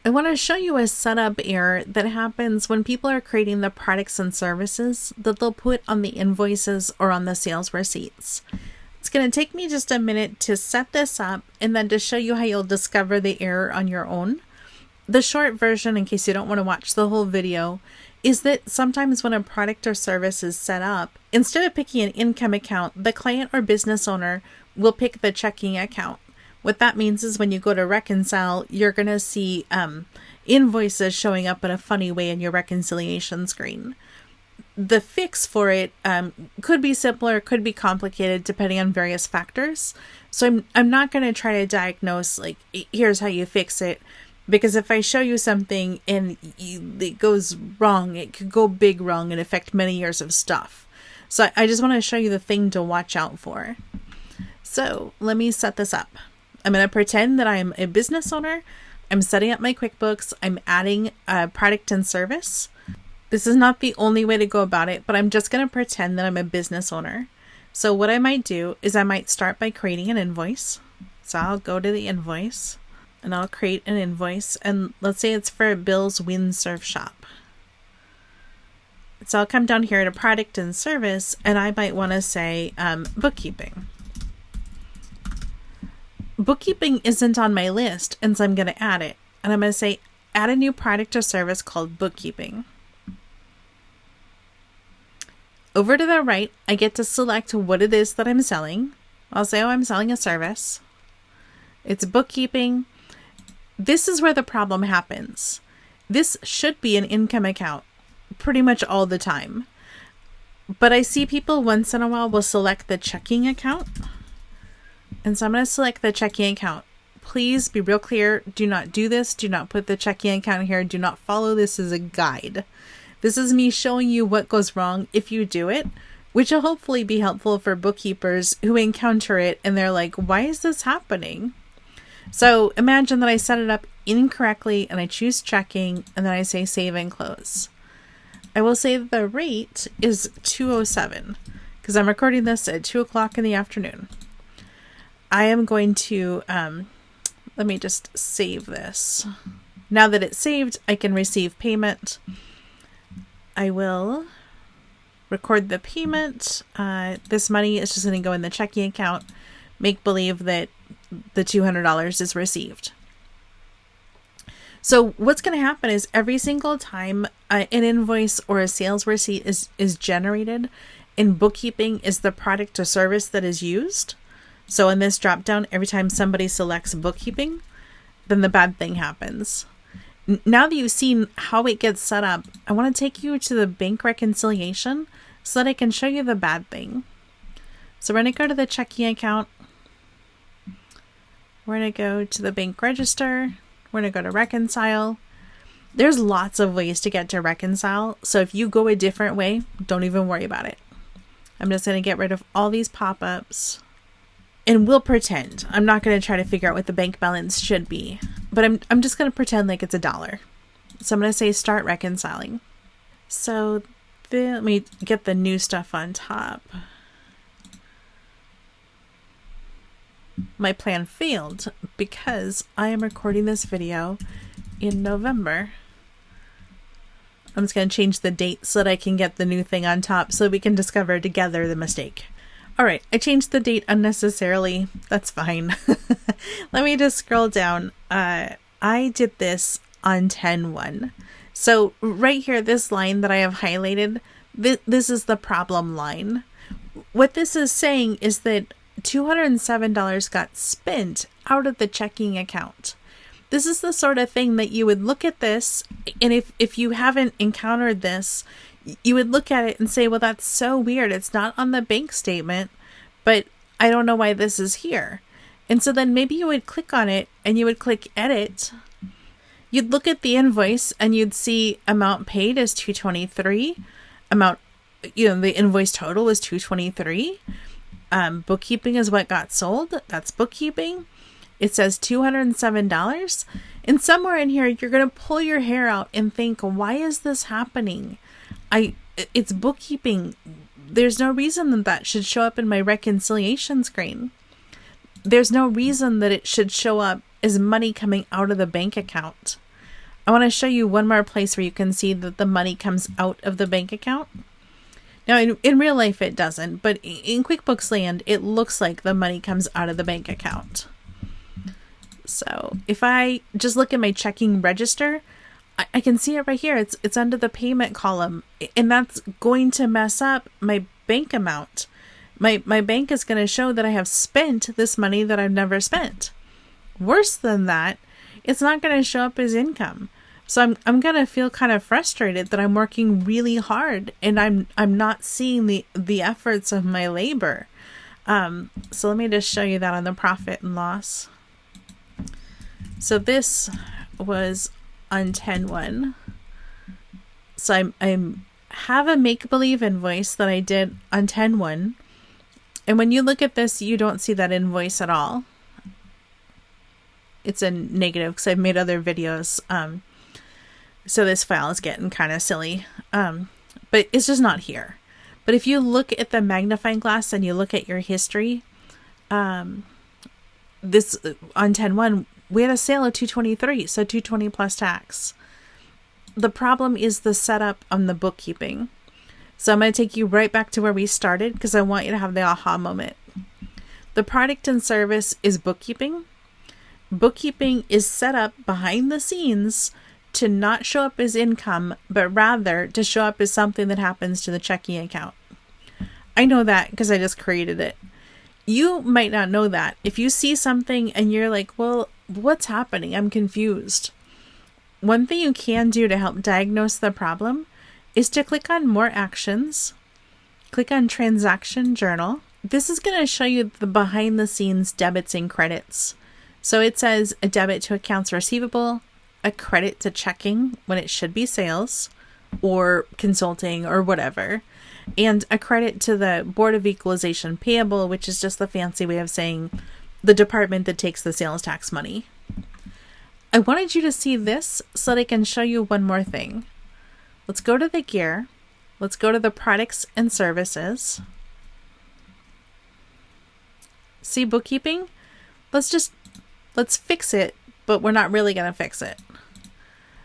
I want to show you a setup error that happens when people are creating the products and services that they'll put on the invoices or on the sales receipts. It's going to take me just a minute to set this up and then to show you how you'll discover the error on your own. The short version, in case you don't want to watch the whole video, is that sometimes when a product or service is set up, instead of picking an income account, the client or business owner will pick the checking account. What that means is when you go to reconcile, you're going to see invoices showing up in a funny way in your reconciliation screen. The fix for it could be simpler, could be complicated, depending on various factors. So I'm not going to try to diagnose, like, here's how you fix it. Because if I show you something and it goes wrong, it could go big wrong and affect many years of stuff. So I just want to show you the thing to watch out for. So let me set this up. I'm going to pretend that I'm a business owner. I'm setting up my QuickBooks. I'm adding a product and service. This is not the only way to go about it, but I'm just going to pretend that I'm a business owner. So what I might do is I might start by creating an invoice. So I'll go to the invoice and I'll create an invoice. And let's say it's for Bill's Windsurf Shop. So I'll come down here to product and service, and I might want to say bookkeeping. Bookkeeping isn't on my list, and so I'm going to add it. And I'm going to say, add a new product or service called bookkeeping. Over to the right, I get to select what it is that I'm selling. I'll say, I'm selling a service. It's bookkeeping. This is where the problem happens. This should be an income account pretty much all the time. But I see people once in a while will select the checking account. And so I'm going to select the checking account. Please be real clear. Do not do this. Do not put the checking account here. Do not follow this as a guide. This is me showing you what goes wrong if you do it, which will hopefully be helpful for bookkeepers who encounter it and they're like, why is this happening? So imagine that I set it up incorrectly and I choose checking and then I say save and close. I will say that the rate is $2.07 because I'm recording this at 2 o'clock in the afternoon. I am going to, let me just save this. Now that it's saved, I can receive payment. I will record the payment. This money is just going to go in the checking account. Make believe that the $200 is received. So what's going to happen is every single time an invoice or a sales receipt is generated, in bookkeeping is the product or service that is used. So in this drop down, every time somebody selects bookkeeping, then the bad thing happens. Now that you've seen how it gets set up, I want to take you to the bank reconciliation so that I can show you the bad thing. So we're going to go to the checking account. We're going to go to the bank register. We're going to go to reconcile. There's lots of ways to get to reconcile. So if you go a different way, don't even worry about it. I'm just going to get rid of all these pop-ups. And we'll pretend. I'm not going to try to figure out what the bank balance should be. But I'm just going to pretend like it's $1. So I'm going to say start reconciling. So let me get the new stuff on top. My plan failed because I am recording this video in November. I'm just going to change the date so that I can get the new thing on top so we can discover together the mistake. All right, I changed the date unnecessarily. That's fine. Let me just scroll down. I did this on 10/1. So right here, this line that I have highlighted, this is the problem line. What this is saying is that $207 got spent out of the checking account. This is the sort of thing that you would look at this, and if you haven't encountered this, you would look at it and say, well, that's so weird. It's not on the bank statement, but I don't know why this is here. And so then maybe you would click on it and you would click edit. You'd look at the invoice and you'd see amount paid is $223. The invoice total was $223. Bookkeeping is what got sold. That's bookkeeping. It says $207. And somewhere in here, you're going to pull your hair out and think, why is this happening? It's bookkeeping. There's no reason that should show up in my reconciliation screen. There's no reason that it should show up as money coming out of the bank account. I want to show you one more place where you can see that the money comes out of the bank account. Now, in real life, it doesn't, but in QuickBooks land, it looks like the money comes out of the bank account. So if I just look at my checking register, I can see it right here. It's under the payment column, and that's going to mess up my bank amount. My bank is going to show that I have spent this money that I've never spent. Worse than that, it's not going to show up as income. So I'm going to feel kind of frustrated that I'm working really hard and I'm not seeing the efforts of my labor. So let me just show you that on the profit and loss. So this was on 10/1. So I have a make-believe invoice that I did on 10/1. And when you look at this, you don't see that invoice at all. It's a negative because I've made other videos. So this file is getting kind of silly. But it's just not here. But if you look at the magnifying glass and you look at your history, this on 10/1, we had a sale of $223, so $220 plus tax. The problem is the setup on the bookkeeping. So I'm going to take you right back to where we started because I want you to have the aha moment. The product and service is bookkeeping. Bookkeeping is set up behind the scenes to not show up as income, but rather to show up as something that happens to the checking account. I know that because I just created it. You might not know that. If you see something and you're like, well, what's happening? I'm confused. One thing you can do to help diagnose the problem is to click on More Actions, click on Transaction Journal. This is going to show you the behind the scenes debits and credits. So it says a debit to accounts receivable, a credit to checking when it should be sales or consulting or whatever, and a credit to the Board of Equalization payable, which is just the fancy way of saying the department that takes the sales tax money. I wanted you to see this so that I can show you one more thing. Let's go to the gear. Let's go to the products and services. See bookkeeping? Let's fix it, but we're not really going to fix it.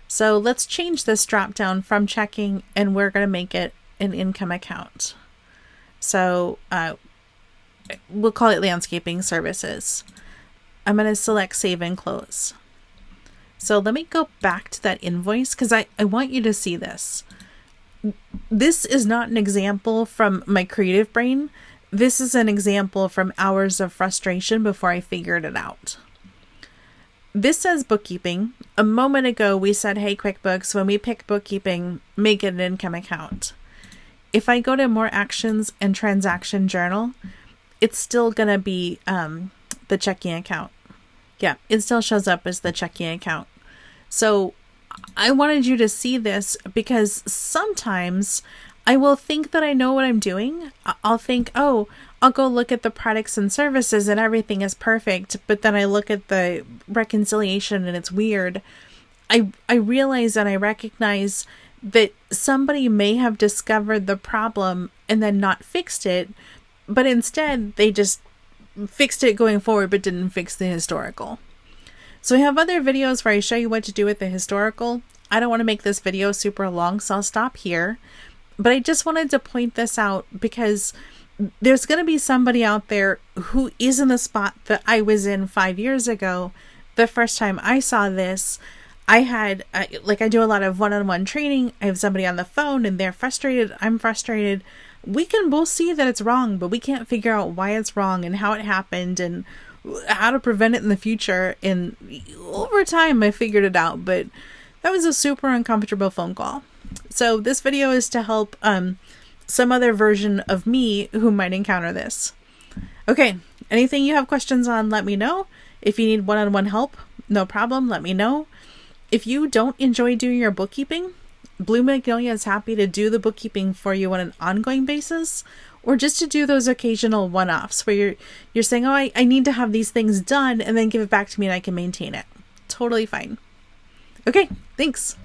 So let's change this drop down from checking and we're going to make it an income account. So we'll call it landscaping services. I'm going to select save and close. So let me go back to that invoice because I want you to see this. This is not an example from my creative brain. This is an example from hours of frustration before I figured it out. This says bookkeeping. A moment ago, we said, hey, QuickBooks, when we pick bookkeeping, make it an income account. If I go to More Actions and Transaction Journal, it's still going to be the checking account. Yeah, it still shows up as the checking account. So I wanted you to see this because sometimes I will think that I know what I'm doing. I'll think, oh, I'll go look at the products and services and everything is perfect. But then I look at the reconciliation and it's weird. I realize and I recognize that somebody may have discovered the problem and then not fixed it. But instead, they just fixed it going forward but didn't fix the historical. So I have other videos where I show you what to do with the historical. I don't want to make this video super long, so I'll stop here. But I just wanted to point this out because there's going to be somebody out there who is in the spot that I was in 5 years ago. The first time I saw this, I do a lot of one-on-one training. I have somebody on the phone and they're frustrated. I'm frustrated. We can both see that it's wrong, but we can't figure out why it's wrong and how it happened and how to prevent it in the future. And over time, I figured it out, but that was a super uncomfortable phone call. So this video is to help some other version of me who might encounter this. Okay, anything you have questions on, let me know. If you need one-on-one help, no problem, let me know. If you don't enjoy doing your bookkeeping, Blue Magnolia is happy to do the bookkeeping for you on an ongoing basis, or just to do those occasional one-offs where you're saying, oh, I need to have these things done and then give it back to me and I can maintain it. Totally fine. Okay, thanks.